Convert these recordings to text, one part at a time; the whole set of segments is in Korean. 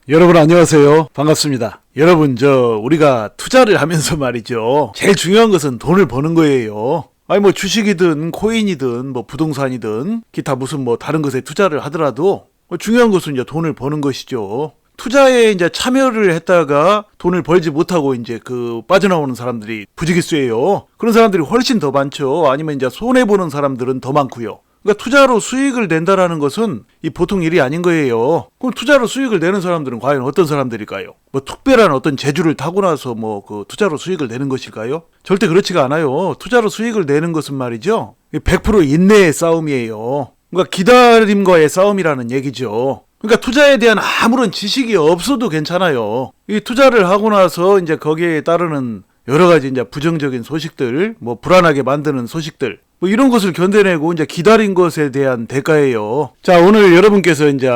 여러분 안녕하세요. 반갑습니다. 여러분 우리가 투자를 하면서 말이죠. 제일 중요한 것은 돈을 버는 거예요. 아니 뭐 주식이든 코인이든 뭐 부동산이든 기타 무슨 뭐 다른 것에 투자를 하더라도 중요한 것은 이제 돈을 버는 것이죠. 투자에 이제 참여를 했다가 돈을 벌지 못하고 이제 빠져나오는 사람들이 부지기수예요. 그런 사람들이 훨씬 더 많죠. 아니면 이제 손해 보는 사람들은 더 많고요. 그러니까 투자로 수익을 낸다라는 것은 이 보통 일이 아닌 거예요. 그럼 투자로 수익을 내는 사람들은 과연 어떤 사람들일까요? 뭐 특별한 어떤 재주를 타고나서 투자로 수익을 내는 것일까요? 절대 그렇지가 않아요. 투자로 수익을 내는 것은 말이죠. 100% 인내의 싸움이에요. 그러니까 기다림과의 싸움이라는 얘기죠. 그러니까 투자에 대한 아무런 지식이 없어도 괜찮아요. 이 투자를 하고 나서 이제 거기에 따르는 여러 가지 이제 부정적인 소식들, 불안하게 만드는 소식들, 이런 것을 견뎌내고 이제 기다린 것에 대한 대가예요. 자, 오늘 여러분께서 이제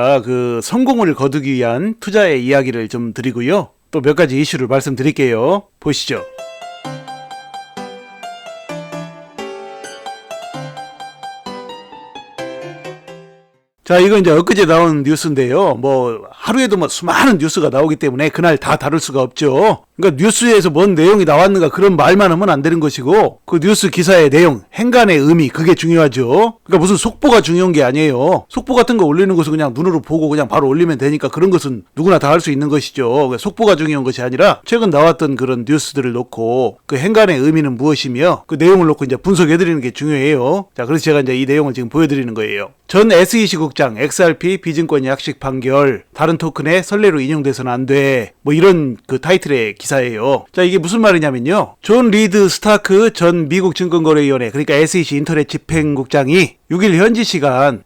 성공을 거두기 위한 투자의 이야기를 좀 드리고요. 또 몇 가지 이슈를 말씀드릴게요. 보시죠. 자, 이건 이제 엊그제 나온 뉴스인데요. 하루에도 수많은 뉴스가 나오기 때문에 그날 다 다룰 수가 없죠. 그러니까 뉴스에서 뭔 내용이 나왔는가 그런 말만 하면 안 되는 것이고, 그 뉴스 기사의 내용, 행간의 의미, 그게 중요하죠. 그러니까 무슨 속보가 중요한 게 아니에요. 속보 같은 거 올리는 것은 그냥 눈으로 보고 그냥 바로 올리면 되니까 그런 것은 누구나 다 할 수 있는 것이죠. 그러니까 속보가 중요한 것이 아니라 최근 나왔던 그런 뉴스들을 놓고 그 행간의 의미는 무엇이며 그 내용을 놓고 이제 분석해드리는 게 중요해요. 자, 그래서 제가 이제 이 내용을 지금 보여드리는 거예요. 전 SEC 국장 XRP 비증권 약식 판결, 다른 토큰에 선례로 인용돼서는 안 돼. 이런 그 타이틀의 기사예요. 자, 이게 무슨 말이냐면요. 존 리드 스타크 전 미국 증권거래위원회, 그러니까 SEC 인터넷 집행국장이 6일 현지 시간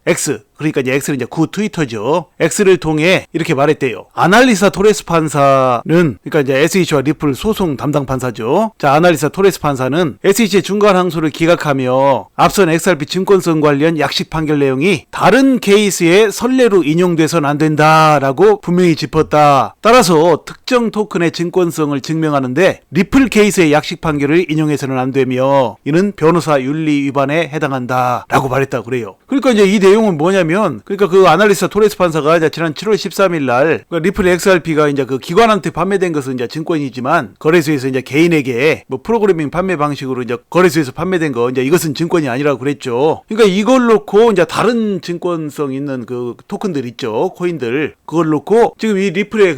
그러니까 이제 X는 이제 구 트위터죠. X를 통해 이렇게 말했대요. 아날리사 토레스 판사는, 그러니까 이제 SEC와 리플 소송 담당 판사죠. 자, 아날리사 토레스 판사는 SEC의 중간 항소를 기각하며 앞선 XRP 증권성 관련 약식 판결 내용이 다른 케이스의 선례로 인용돼선 안 된다라고 분명히 짚었다. 따라서 특정 토큰의 증권성을 증명하는데 리플 케이스의 약식 판결을 인용해서는 안 되며 이는 변호사 윤리 위반에 해당한다라고 말했다고 그래요. 그러니까 이제 이 내용은 뭐냐면, 그러니까 그 아날리스타 토레스 판사가 이제 지난 7월 13일 날 리플 XRP가 이제 그 기관한테 판매된 것은 이제 증권이지만 거래소에서 이제 개인에게 프로그래밍 판매 방식으로 이제 거래소에서 판매된 거 이제 이것은 증권이 아니라고 그랬죠. 그러니까 이걸 놓고 이제 다른 증권성 있는 그 토큰들 있죠. 코인들. 그걸 놓고 지금 이 리플의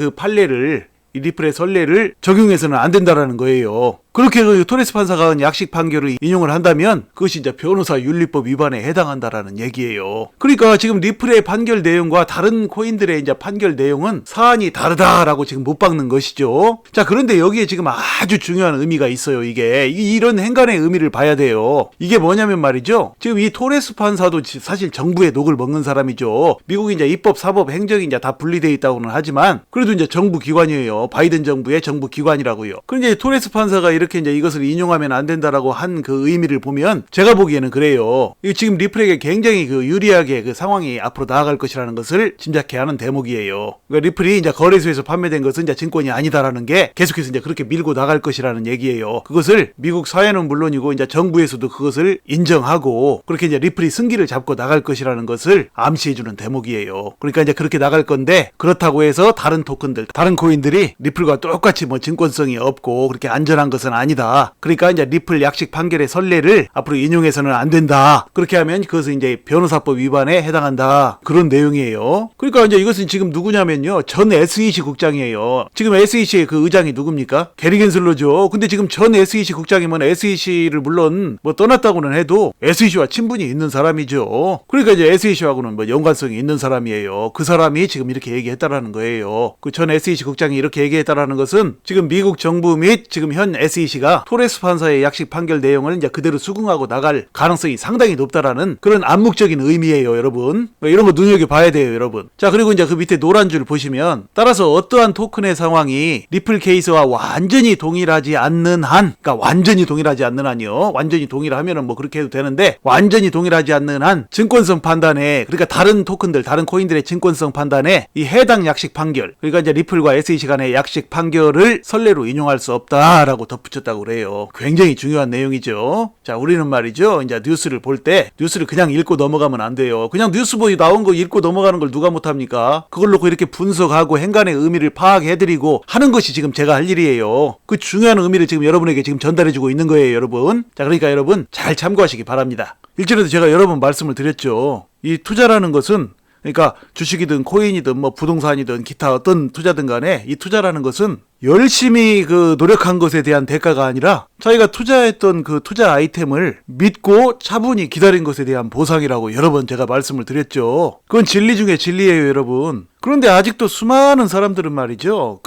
이 리플의 선례를 적용해서는 안 된다라는 거예요. 그렇게 토레스 판사가 약식 판결을 인용을 한다면 그것이 이제 변호사 윤리법 위반에 해당한다라는 얘기예요. 그러니까 지금 리플의 판결 내용과 다른 코인들의 이제 판결 내용은 사안이 다르다라고 지금 못 박는 것이죠. 자, 그런데 여기에 지금 아주 중요한 의미가 있어요. 이런 행간의 의미를 봐야 돼요. 이게 뭐냐면 말이죠. 지금 이 토레스 판사도 사실 정부의 녹을 먹는 사람이죠. 미국이 이제 입법, 사법, 행정이 이제 다 분리되어 있다고는 하지만 그래도 이제 정부 기관이에요. 바이든 정부의 정부 기관이라고요. 그런데 토레스 판사가 이렇게 이제 이것을 인용하면 안 된다라고 한 그 의미를 보면 제가 보기에는 그래요. 지금 리플에게 굉장히 유리하게 그 상황이 앞으로 나아갈 것이라는 것을 짐작해야 하는 대목이에요. 그러니까 리플이 이제 거래소에서 판매된 것은 이제 증권이 아니다라는 게 계속해서 이제 그렇게 밀고 나갈 것이라는 얘기예요. 그것을 미국 사회는 물론이고 이제 정부에서도 그것을 인정하고 그렇게 이제 리플이 승기를 잡고 나갈 것이라는 것을 암시해주는 대목이에요. 그러니까 이제 그렇게 나갈 건데 그렇다고 해서 다른 토큰들, 다른 코인들이 리플과 똑같이 증권성이 없고 그렇게 안전한 것은 아니다. 그러니까 이제 리플 약식 판결의 선례를 앞으로 인용해서는 안 된다. 그렇게 하면 그것은 이제 변호사법 위반에 해당한다. 그런 내용이에요. 그러니까 이제 이것은 지금 누구냐면요. 전 SEC 국장이에요. 지금 SEC의 그 의장이 누굽니까? 게리 겐슬러죠. 근데 지금 전 SEC 국장이면 SEC를 물론 떠났다고는 해도 SEC와 친분이 있는 사람이죠. 그러니까 이제 SEC하고는 연관성이 있는 사람이에요. 그 사람이 지금 이렇게 얘기했다라는 거예요. 그 전 SEC 국장이 이렇게 얘기했다라는 것은 지금 미국 정부 및 지금 현 SEC가 토레스 판사의 약식 판결 내용을 이제 그대로 수긍하고 나갈 가능성이 상당히 높다라는 그런 암묵적인 의미예요, 여러분. 이런 거 눈여겨봐야 돼요, 여러분. 자, 그리고 이제 그 밑에 노란 줄 보시면 따라서 어떠한 토큰의 상황이 리플 케이스와 완전히 동일하지 않는 한, 그러니까 완전히 동일하지 않는 한이요. 완전히 동일하면은 그렇게 해도 되는데 완전히 동일하지 않는 한 증권성 판단에, 그러니까 다른 토큰들, 다른 코인들의 증권성 판단에 이 해당 약식 판결, 그러니까 이제 리플과 SEC 간의 약식 판결을 선례로 인용할 수 없다라고 덧붙여 붙였다고 그래요. 굉장히 중요한 내용이죠. 자, 우리는 말이죠. 이제 뉴스를 볼 때 뉴스를 그냥 읽고 넘어가면 안 돼요. 그냥 뉴스 보이 나온 거 읽고 넘어가는 걸 누가 못합니까? 그걸 놓고 이렇게 분석하고 행간의 의미를 파악해드리고 하는 것이 지금 제가 할 일이에요. 그 중요한 의미를 지금 여러분에게 지금 전달해주고 있는 거예요, 여러분. 자, 그러니까 여러분 잘 참고하시기 바랍니다. 일전에도 제가 여러 번 말씀을 드렸죠. 이 투자라는 것은 그러니까 주식이든 코인이든 뭐 부동산이든 기타 어떤 투자든 간에 이 투자라는 것은 열심히 노력한 것에 대한 대가가 아니라 자기가 투자했던 그 투자 아이템을 믿고 차분히 기다린 것에 대한 보상이라고 여러 번 제가 말씀을 드렸죠. 그건 진리 중에 진리예요, 여러분. 그런데 아직도 수많은 사람들은 말이죠.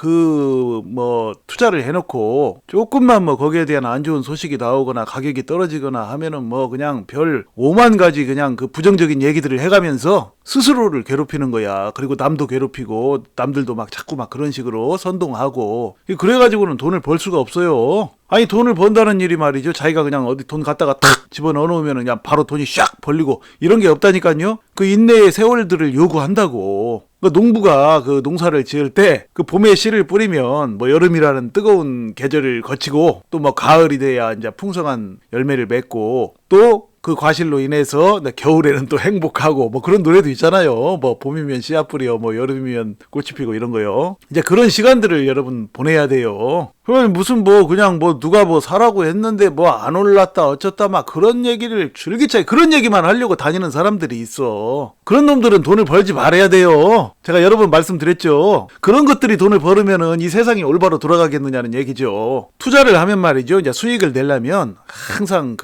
투자를 해놓고 조금만 거기에 대한 안 좋은 소식이 나오거나 가격이 떨어지거나 하면은 그냥 별 5만 가지 그냥 그 부정적인 얘기들을 해가면서 스스로를 괴롭히는 거야. 그리고 남도 괴롭히고 남들도 자꾸 그런 식으로 선동하고 그래가지고는 돈을 벌 수가 없어요. 아니 돈을 번다는 일이 말이죠. 자기가 그냥 어디 돈 갖다가 탁 집어넣어 놓으면 그냥 바로 돈이 샥 벌리고 이런 게 없다니까요. 그 인내의 세월들을 요구한다고. 농부가 농사를 지을 때 봄에 씨를 뿌리면 여름이라는 뜨거운 계절을 거치고 또 가을이 돼야 이제 풍성한 열매를 맺고 또 그 과실로 인해서 겨울에는 또 행복하고 그런 노래도 있잖아요. 봄이면 씨앗 뿌려 여름이면 꽃이 피고 이런 거요. 이제 그런 시간들을 여러분 보내야 돼요. 그러면 무슨 그냥 누가 사라고 했는데 안 올랐다 어쩌다 그런 얘기를 줄기차게 그런 얘기만 하려고 다니는 사람들이 있어. 그런 놈들은 돈을 벌지 말아야 돼요. 제가 여러 번 말씀드렸죠. 그런 것들이 돈을 벌으면은 이 세상이 올바로 돌아가겠느냐는 얘기죠. 투자를 하면 말이죠. 이제 수익을 내려면 항상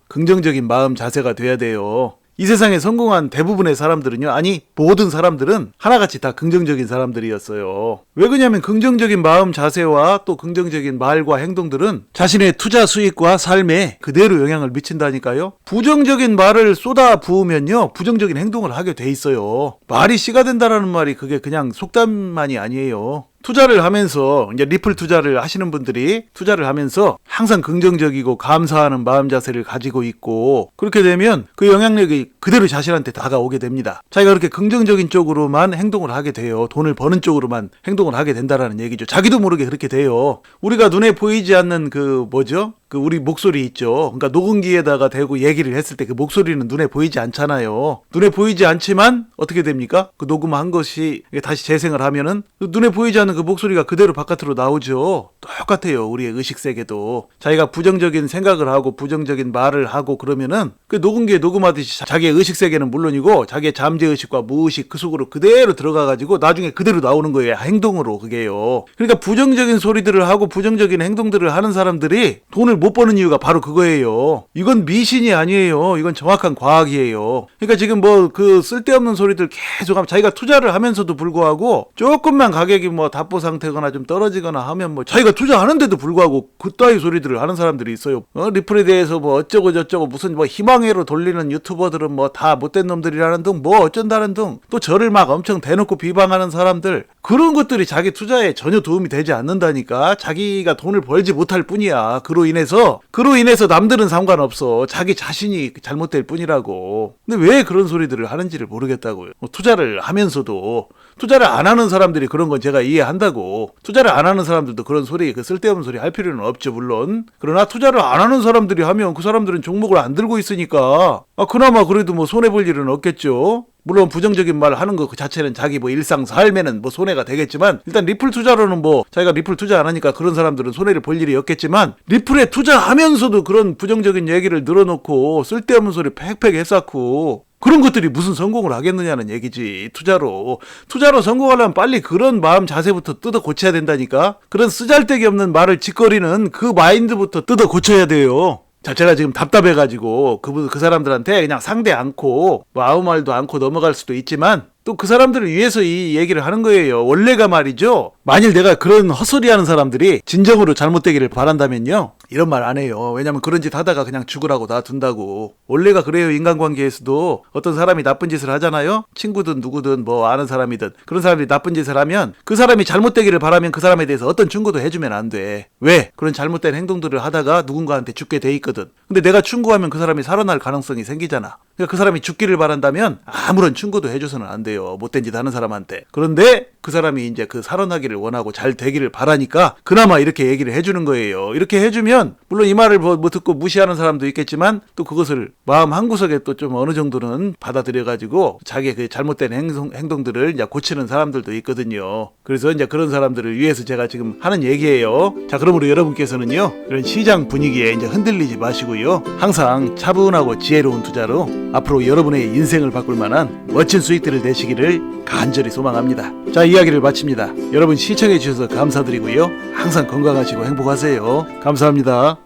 긍정적인 마음 자세가 돼야 돼요. 이 세상에 성공한 대부분의 사람들은요, 아니 모든 사람들은 하나같이 다 긍정적인 사람들이었어요. 왜 그러냐면 긍정적인 마음 자세와 또 긍정적인 말과 행동들은 자신의 투자 수익과 삶에 그대로 영향을 미친다니까요. 부정적인 말을 쏟아 부으면요 부정적인 행동을 하게 돼 있어요. 말이 씨가 된다라는 말이 그게 그냥 속담만이 아니에요. 투자를 하면서 이제 리플 투자를 하시는 분들이 투자를 하면서 항상 긍정적이고 감사하는 마음 자세를 가지고 있고 그렇게 되면 그 영향력이 그대로 자신한테 다가오게 됩니다. 자기가 그렇게 긍정적인 쪽으로만 행동을 하게 돼요. 돈을 버는 쪽으로만 행동을 하게 된다라는 얘기죠. 자기도 모르게 그렇게 돼요. 우리가 눈에 보이지 않는 우리 목소리 있죠. 그러니까 녹음기에다가 대고 얘기를 했을 때 그 목소리는 눈에 보이지 않잖아요. 눈에 보이지 않지만 어떻게 됩니까? 그 녹음한 것이 다시 재생을 하면은 눈에 보이지 않는 그 목소리가 그대로 바깥으로 나오죠. 똑같아요. 우리의 의식세계도. 자기가 부정적인 생각을 하고 부정적인 말을 하고 그러면은 그 녹음기에 녹음하듯이 자기의 의식세계는 물론이고 자기의 잠재의식과 무의식 그 속으로 그대로 들어가가지고 나중에 그대로 나오는 거예요. 행동으로 그게요. 그러니까 부정적인 소리들을 하고 부정적인 행동들을 하는 사람들이 돈을 못 버는 이유가 바로 그거예요. 이건 미신이 아니에요. 이건 정확한 과학이에요. 그러니까 지금 쓸데없는 소리들 계속 하면 자기가 투자를 하면서도 불구하고 조금만 가격이 답보 상태거나 좀 떨어지거나 하면 자기가 투자하는데도 불구하고 그따위 소리들을 하는 사람들이 있어요. 리플에 대해서 어쩌고 저쩌고 무슨 희망회로 돌리는 유튜버들은 다 못된 놈들이라는 등 어쩐다는 등 또 저를 엄청 대놓고 비방하는 사람들 그런 것들이 자기 투자에 전혀 도움이 되지 않는다니까. 자기가 돈을 벌지 못할 뿐이야. 그로 인해서 남들은 상관없어. 자기 자신이 잘못될 뿐이라고. 근데 왜 그런 소리들을 하는지를 모르겠다고요. 투자를 하면서도 투자를 안 하는 사람들이 그런 건 제가 이해한다고. 투자를 안 하는 사람들도 그런 소리, 쓸데없는 소리 할 필요는 없죠, 물론. 그러나 투자를 안 하는 사람들이 하면 그 사람들은 종목을 안 들고 있으니까 그나마 그래도 손해볼 일은 없겠죠. 물론 부정적인 말 하는 거 그 자체는 자기 일상 삶에는 손해가 되겠지만 일단 리플 투자로는 자기가 리플 투자 안 하니까 그런 사람들은 손해를 볼 일이 없겠지만 리플에 투자하면서도 그런 부정적인 얘기를 늘어놓고 쓸데없는 소리 팩팩 해쌓고 그런 것들이 무슨 성공을 하겠느냐는 얘기지. 투자로 성공하려면 빨리 그런 마음 자세부터 뜯어 고쳐야 된다니까. 그런 쓰잘데기 없는 말을 짓거리는 그 마인드부터 뜯어 고쳐야 돼요. 자, 제가 지금 답답해가지고 그 사람들한테 그냥 상대 않고 아무 말도 않고 넘어갈 수도 있지만 또 그 사람들을 위해서 이 얘기를 하는 거예요. 원래가 말이죠. 만일 내가 그런 헛소리 하는 사람들이 진정으로 잘못되기를 바란다면요. 이런 말 안 해요. 왜냐면 그런 짓 하다가 그냥 죽으라고 놔둔다고. 원래가 그래요. 인간관계에서도 어떤 사람이 나쁜 짓을 하잖아요. 친구든 누구든 뭐 아는 사람이든 그런 사람이 나쁜 짓을 하면 그 사람이 잘못되기를 바라면 그 사람에 대해서 어떤 충고도 해주면 안 돼. 왜? 그런 잘못된 행동들을 하다가 누군가한테 죽게 돼 있거든. 근데 내가 충고하면 그 사람이 살아날 가능성이 생기잖아. 그러니까 그 사람이 죽기를 바란다면 아무런 충고도 해줘서는 안 돼요. 못된 짓 하는 사람한테. 그런데 그 사람이 이제 그 살아나기를 원하고 잘 되기를 바라니까 그나마 이렇게 얘기를 해주는 거예요. 이렇게 해주면 물론 이 말을 뭐 듣고 무시하는 사람도 있겠지만 또 그것을 마음 한구석에 또 좀 어느 정도는 받아들여가지고 자기의 그 잘못된 행동들을 이제 고치는 사람들도 있거든요. 그래서 이제 그런 사람들을 위해서 제가 지금 하는 얘기예요. 자, 그러므로 여러분께서는요, 이런 시장 분위기에 이제 흔들리지 마시고요. 항상 차분하고 지혜로운 투자로 앞으로 여러분의 인생을 바꿀 만한 멋진 수익들을 내시기를 간절히 소망합니다. 자, 이야기를 마칩니다. 여러분 시청해 주셔서 감사드리고요. 항상 건강하시고 행복하세요. 감사합니다.